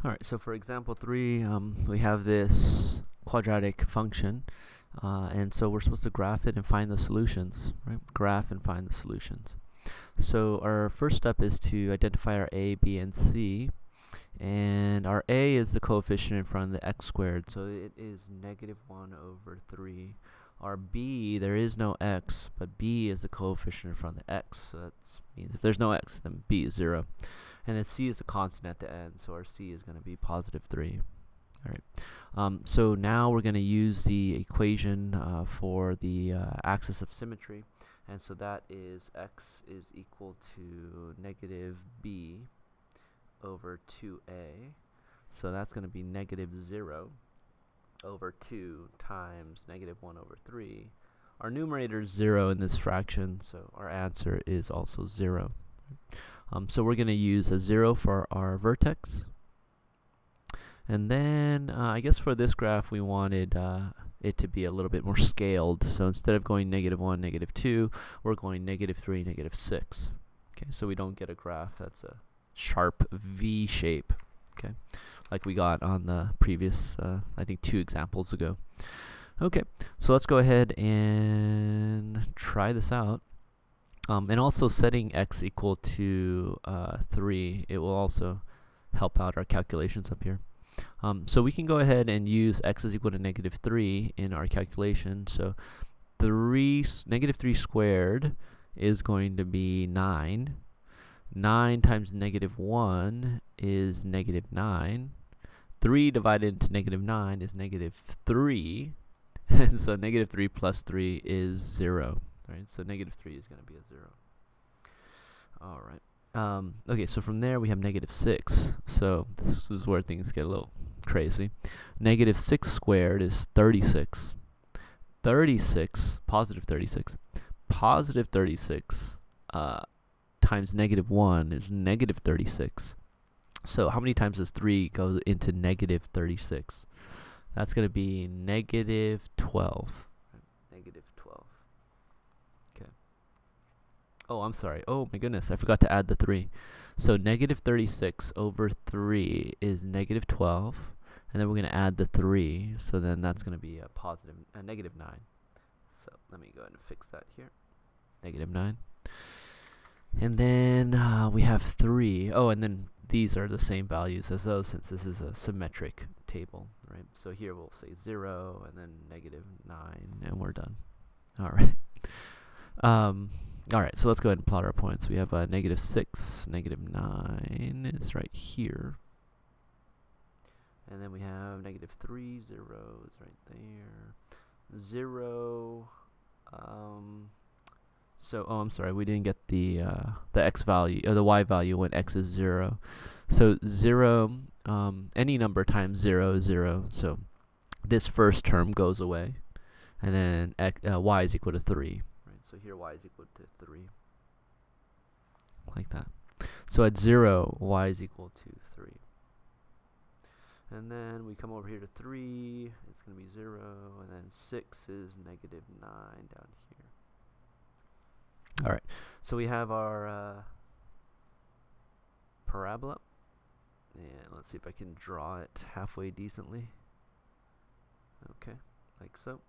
Alright, so for example 3, we have this quadratic function, and so we're supposed to graph it and find the solutions, right? Graph and find the solutions. So our first step is to identify our a, b, and c, and our a is the coefficient in front of the x squared, so it is -1/3. Our b, there is no x, but b is the coefficient in front of the x, so that means if there's no x, then b is 0. And then c is the constant at the end, so our c is going to be +3. Alright, so now we're going to use the equation for the axis of symmetry, and so that is x is equal to -b over 2a, so that's going to be -0/2 times -1/3. Our numerator is 0 in this fraction, so our answer is also 0. So we're going to use a 0 for our vertex. And then I guess for this graph we wanted it to be a little bit more scaled. So instead of going -1, -2, we're going -3, -6. Okay, so we don't get a graph that's a sharp V shape, okay, like we got on the previous, I think 2 examples ago. Okay, so let's go ahead and try this out. And also setting x equal to 3, it will also help out our calculations up here. So we can go ahead and use x is equal to -3 in our calculation. So -3 squared is going to be 9. 9 times -1 is -9. 3 divided into -9 is -3. And so -3 plus 3 is 0. Right, so -3 is going to be a 0. Alright. Okay, so from there we have -6. So this is where things get a little crazy. -6 squared is 36. 36, positive 36. Positive 36 times -1 is -36. So how many times does 3 go into -36? That's going to be -12. -12. Okay. Oh, I'm sorry. Oh my goodness, I forgot to add the 3. So -36/3 is -12, and then we're going to add the 3. So then that's going to be a positive, -9. So let me go ahead and fix that here. -9. And then we have 3. Oh, and then these are the same values as those since this is a symmetric table, right? So here we'll say 0 and then -9, and we're done. Alright. Alright, so let's go ahead and plot our points. We have -6, -9 is right here. And then we have -3, 0 is right there. 0, so, oh, I'm sorry, we didn't get the x value, or the y value when x is 0. So 0, any number times 0 is 0, so this first term goes away. And then y is equal to 3. Right? So here y is equal to 3. Like that. So at 0, y is equal to 3. And then we come over here to 3, it's going to be 0, and then 6 is -9 down here. Alright, so we have our parabola, and let's see if I can draw it halfway decently. Okay, like so.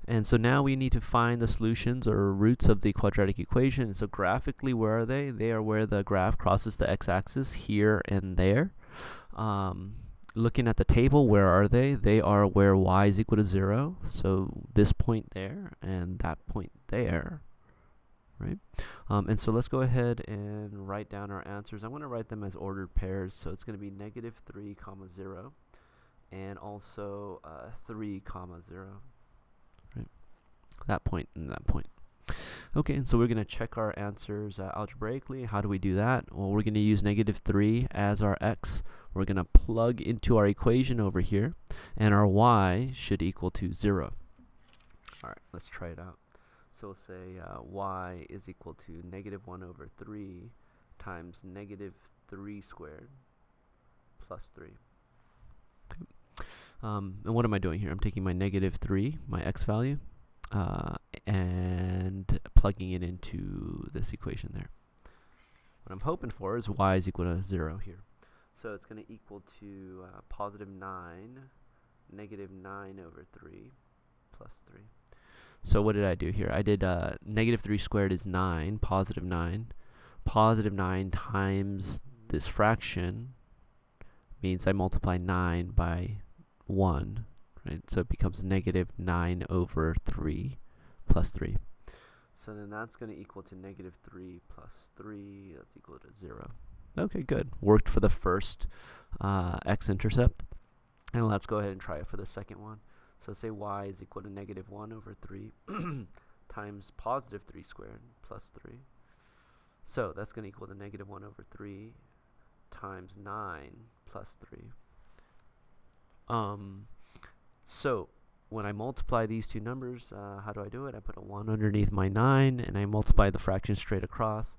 And so now we need to find the solutions or roots of the quadratic equation. So graphically, where are they? They are where the graph crosses the x-axis, here and there. Looking at the table, where are they? They are where y is equal to 0. So this point there and that point there. Right? And so let's go ahead and write down our answers. I'm going to write them as ordered pairs. So it's going to be -3, 0, and also 3, 0. Right? That point and that point. Okay, and so we're going to check our answers algebraically. How do we do that? Well, we're going to use -3 as our x. We're going to plug into our equation over here, and our y should equal to 0. Alright, let's try it out. So we'll say y is equal to -1/3 times -3 squared plus 3. And what am I doing here? I'm taking my -3, my x value, and plugging it into this equation there. What I'm hoping for is y is equal to 0 here. So it's going to equal to positive 9, negative 9 over 3, plus 3. So what did I do here? I did negative 3 squared is 9, positive 9. Positive 9 times this fraction means I multiply 9 by 1, right? So it becomes negative 9 over 3 plus 3. So then that's going to equal to negative 3 plus 3. That's equal to 0. Okay, good. Worked for the first x-intercept. And let's go ahead and try it for the second one. So say y is equal to negative 1 over 3 times positive 3 squared plus 3. So that's going to equal to negative 1 over 3 times 9 plus 3. So when I multiply these two numbers, how do I do it? I put a 1 underneath my 9, and I multiply the fraction straight across.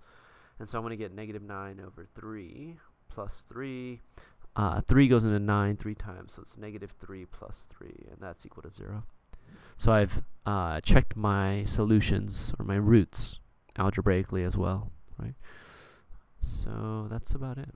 And so I'm going to get negative 9 over 3 plus 3. 3 goes into 9 3 times, so it's negative 3 plus 3, and that's equal to 0. So I've checked my solutions, or my roots, algebraically as well, right? So that's about it.